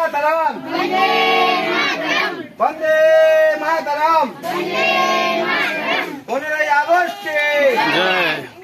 মাতরম, বন্দে মাতরম। 15ই August কে,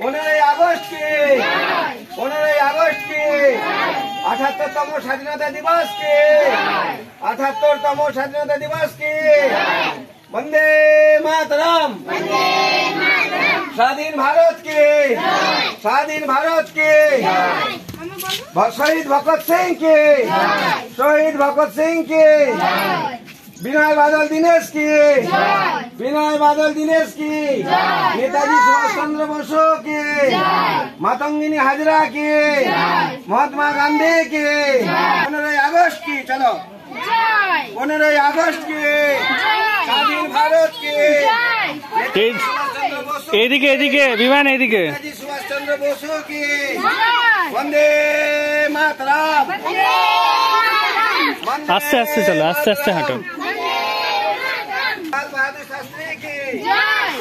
15ই August কে, 15ই August কে, 78তম স্বাধীনতা দিবস কে, 78তম স্বাধীনতা দিবস কে। বন্দে মাতরম। স্বাধীন ভারত কে, স্বাধীন ভারত কে। শহীদ ভগৎ সিং কে, শহীদ ভগৎ সিং কে। বিনয় বাদল দীনেশ কি, বিনয় বাদল দীনেশ কি। নেতাজি সুভাষ চন্দ্র বসু কি, মাতঙ্গিনী হাজরা কি, মহাত্মা গান্ধী কি। 15ই আগস্ট কি, চলো 15ই আগস্ট কি, স্বাধীন ভারত কি। এদিকে এদিকে বিমান এদিকে। নেতাজি সুভাষ চন্দ্র বসু কি। বন্দে মাতরম। আস্তে আস্তে চলো, আস্তে আস্তে হাঁটো। लाल बहादुर शास्त्री की,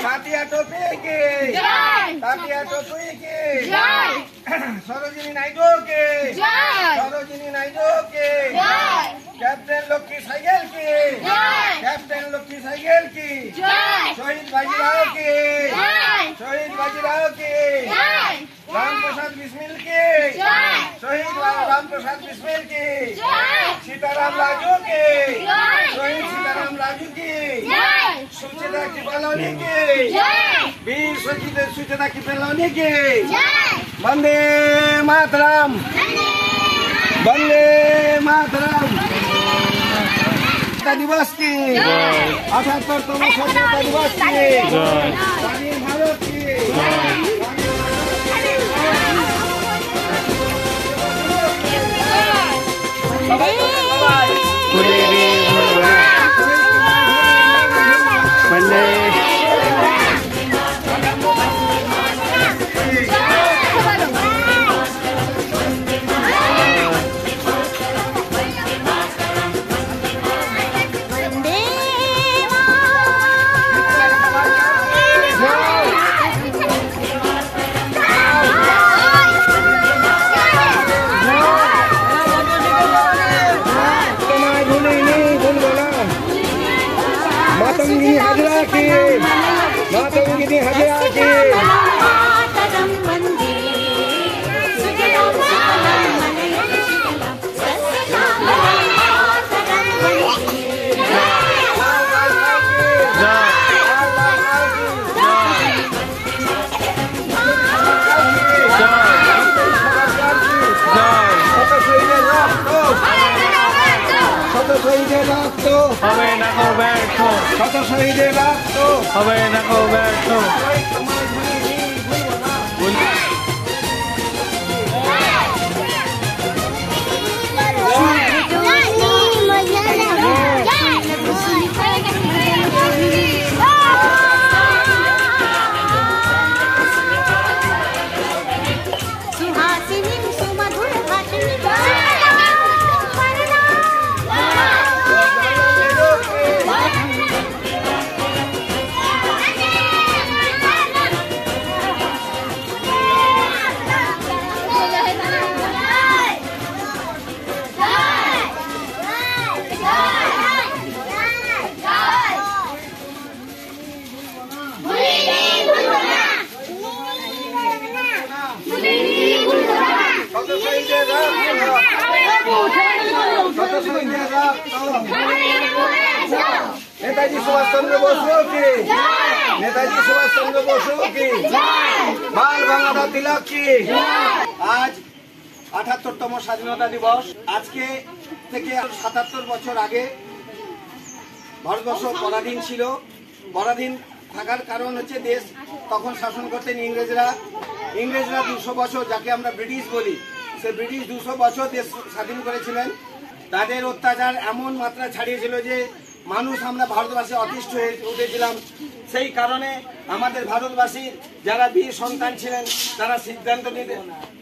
तात्या टोपे की, तात्या टोपे की, सरोजिनी नायडू की, सरोजिनी नायडू की, कैप्टन लक्ष्मी सहगल की, कैप्टन लक्ष्मी सहगल की, शहीद बाजीराव की, शहीद बाजीराव की, राम प्रसाद बिस्मिल की, शहीद राम प्रसाद बिस्मिल की, सीताराम राजू की, शहीद सीताराम राजू की, सुचेता कृपलानी की, वीर सुचेता कृपलानी की। वंदे मातरम, वंदे मातरम। दिवस की 78तम स्वतंत्रता दिवस की, स्वाधीन भारत की। मातंगिनी हाजरा की, मातंगिनी हाजरा की। শহীদের রক্ত হবে না কো ব্যর্থ, শত শহীদের রক্ত হবে না কো ব্যর্থ। नेताजी सुभाष चंद्र बसु की, नेताजी सुभाष चंद्र बसु की, बाल गंगाधर तिलक की। आज 78তম স্বাধীনতা দিবস। আজকে থেকে 77 বছর আগে ভারতবর্ষ পরাধীন ছিল। পরাধীন থাকার কারণ হচ্ছে দেশ তখন শাসন করতেন ইংরেজরা। ইংরেজরা 200 বছর, যাকে আমরা ব্রিটিশ বলি, সে ব্রিটিশ 200 বছর দেশ স্বাধীন করেছিলেন। তাদের অত্যাচার এমন মাত্রা ছাড়িয়েছিল যে মানুষ আমরা ভারতবাসী অতিষ্ঠ হয়ে উঠেছিলাম। সেই কারণে আমাদের ভারতবাসীর যারা বীর সন্তান ছিলেন তারা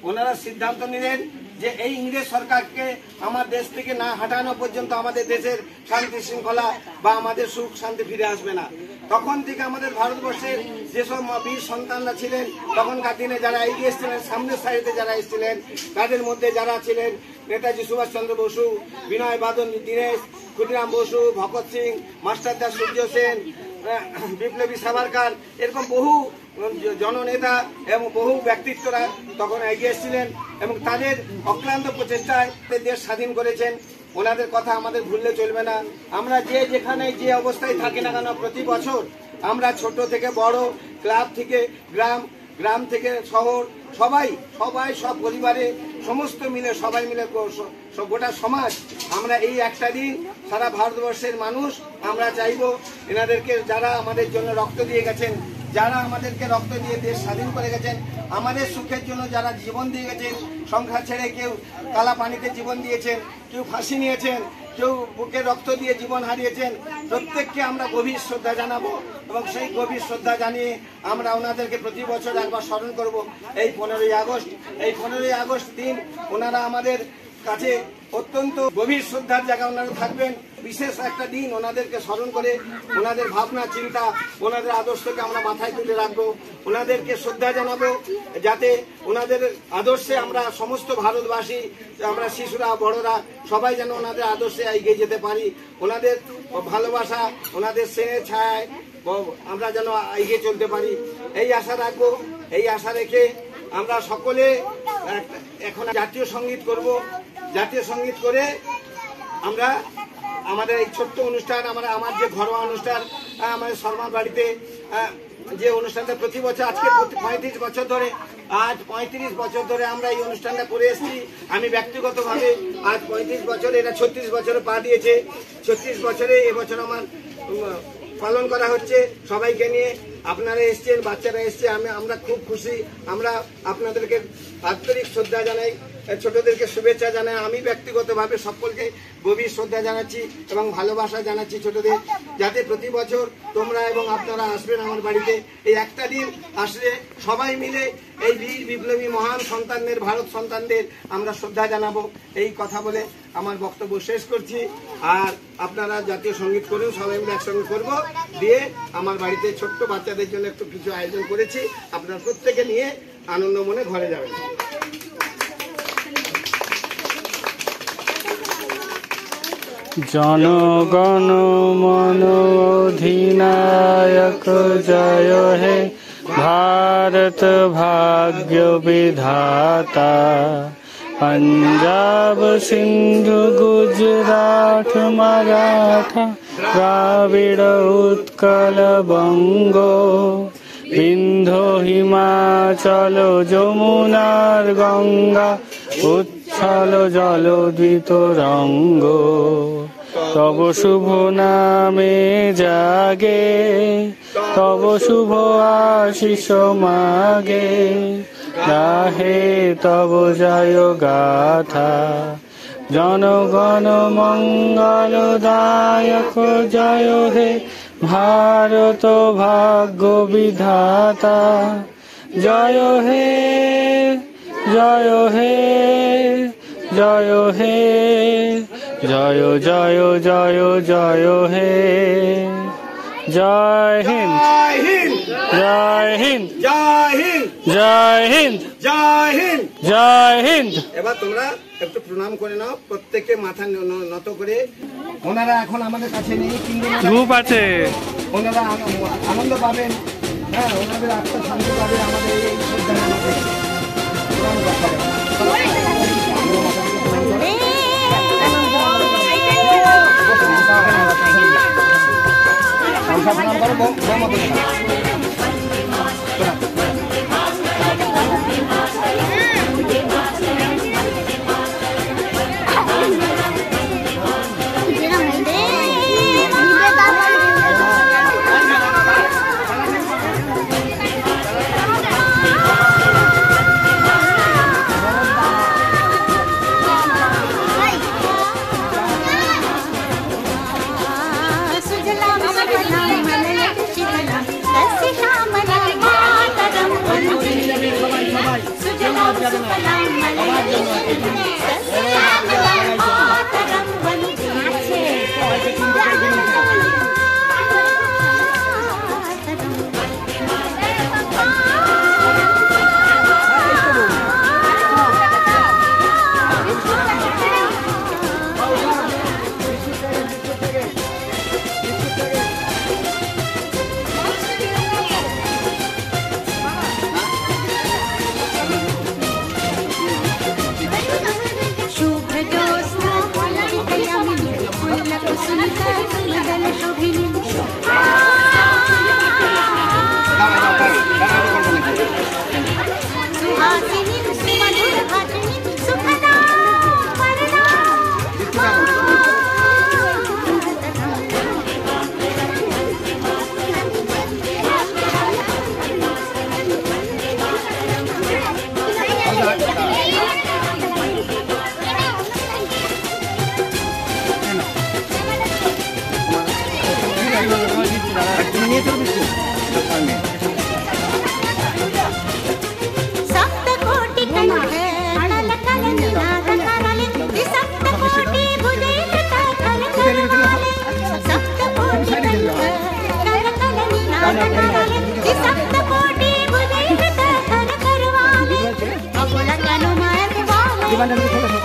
ওনারা সিদ্ধান্ত নিলেন যে এই ইংরেজ সরকারকে আমার দেশ থেকে না হাঁটানো পর্যন্ত আমাদের দেশের শান্তি শৃঙ্খলা বা আমাদের সুখ শান্তি ফিরে আসবে না। তখন থেকে আমাদের ভারতবর্ষের যেসব বীর সন্তানরা ছিলেন, তখনকার দিনে যারা এগিয়ে এসেছিলেন, সামনের সারিতে যারা এসেছিলেন, তাদের মধ্যে যারা ছিলেন নেতাজি সুভাষচন্দ্র বসু, বিনয় বাদল দীনেশ, ক্ষুদিরাম বসু, ভগৎ সিং, মাস্টারদা সূর্য সেন, বিপ্লবী সাভারকার, এরকম বহু জননেতা এবং বহু ব্যক্তিত্বরা তখন এগিয়ে এসেছিলেন এবং তাদের অক্লান্ত প্রচেষ্টায় দেশ স্বাধীন করেছেন। ওনাদের কথা আমাদের ভুললে চলবে না। আমরা যে যেখানে যে অবস্থায় থাকি না কেন, প্রতি বছর আমরা ছোট থেকে বড়, ক্লাব থেকে গ্রাম, গ্রাম থেকে শহর, সবাই সব পরিবারে সমস্ত মিলে সবাই মিলে গোটা সমাজ আমরা এই একটা দিন সারা ভারতবর্ষের মানুষ আমরা চাইব এনাদেরকে, যারা আমাদের জন্য রক্ত দিয়ে গেছেন, যারা আমাদেরকে রক্ত দিয়ে দেশ স্বাধীন করে গেছেন, আমাদের সুখের জন্য যারা জীবন দিয়ে গেছেন, সংখ্যা ছেড়ে কেউ কালা পানিতে জীবন দিয়েছেন, কেউ ফাঁসি নিয়েছেন, কেউ বুকে রক্ত দিয়ে জীবন হারিয়েছেন, প্রত্যেককে আমরা গভীর শ্রদ্ধা জানাবো এবং সেই গভীর শ্রদ্ধা জানিয়ে আমরা ওনাদেরকে প্রতি বছর একবার স্মরণ করব। এই 15ই আগস্ট, এই 15ই আগস্ট দিন ওনারা আমাদের কাছে অত্যন্ত গভীর শ্রদ্ধার জায়গায় ওনারা থাকবেন। বিশেষ একটা দিন ওনাদেরকে স্মরণ করে ওনাদের ভাবনা চিন্তা, ওনাদের আদর্শকে আমরা মাথায় তুলে রাখবো, ওনাদেরকে শ্রদ্ধা জানাবো, যাতে ওনাদের আদর্শে আমরা সমস্ত ভারতবাসী, আমরা শিশুরা বড়রা সবাই যেন ওনাদের আদর্শে এগিয়ে যেতে পারি। ওনাদের ভালোবাসা, ওনাদের স্নেহের ছায়ায় আমরা যেন এগিয়ে চলতে পারি, এই আশা রাখবো। এই আশা রেখে আমরা সকলে এখন জাতীয় সঙ্গীত করব। জাতীয় সঙ্গীত করে আমরা আমাদের এই ছোট্ট অনুষ্ঠান, আমার যে ঘরোয়া অনুষ্ঠান, আমাদের শর্মার বাড়িতে যে অনুষ্ঠানটা প্রতি বছর, আজকে 35 বছর ধরে, আজ 35 বছর ধরে আমরা এই অনুষ্ঠানটা করে এসেছি। আমি ব্যক্তিগতভাবে আজ 35 বছরে, এটা 36 বছরে পা দিয়েছে। 36 বছরে এবছর আমার পালন করা হচ্ছে সবাইকে নিয়ে। আপনারা এসছেন, বাচ্চারা এসছে, আমরা খুব খুশি। আমরা আপনাদেরকে আন্তরিক শ্রদ্ধা জানাই, ছোটদেরকে শুভেচ্ছা জানাই। আমি ব্যক্তিগতভাবে সকলকে গভীর শ্রদ্ধা জানাচ্ছি এবং ভালোবাসা জানাচ্ছি ছোটদের, যাতে প্রতি বছর তোমরা এবং আপনারা আসবেন আমার বাড়িতে। এই একটা দিন আসলে সবাই মিলে এই বীর বিপ্লবী মহান সন্তানদের, ভারত সন্তানদের আমরা শ্রদ্ধা জানাবো। এই কথা বলে আমার বক্তব্য শেষ করছি। আর আপনারা জাতীয় সঙ্গীত করুন, সবাই মিলে একসঙ্গে করবো। দিয়ে আমার বাড়িতে ছোট্ট বাচ্চাদের জন্য একটু কিছু আয়োজন করেছি, আপনারা প্রত্যেকে নিয়ে আনন্দ মনে ঘরে যাবেন। জনগণ মন অধিনায়ক জয় হে, ভারত ভাগ্য বিধাতা। पंजाब सिंधु गुजरात मराठा द्राविड़ उत्कल बंगो बिंधु हिमाचल যমুনার गंगा উচ্ছল জলদ্বিত রঙ্গ তব শুভ নামে জাগে তব শুভ আশিস মাগে গাহে তব জয় গাথা জনগণ মঙ্গল দায়ক জয় হে ভারত ভাগ্য বিধাতা জয় হে জয় হে জয় হে জয় জয় জয় জয় হে জয় হিন্দ জয় হিন্দ জয় হিন্দ জয় হিন্দ জয় হিন্দ জয় হিন্দ। এবার তোমরা একটু প্রণাম করে নাও, প্রত্যেকে মাথা নত করে। ওনারা এখন আমাদের কাছে নেই, কিন্তু গ্রুপ আছে, ওনারা আনন্দ পাবেন, হ্যাঁ, ওনাদের আত্মা শান্তি পাবে আমাদের এই শ্রদ্ধা জানাতে। सुजलाम सुफलाम मलयज शीतलाम तस्य कि सप्तकोटि भुजैर्हृत कर करवाले अबोला केन माय वाले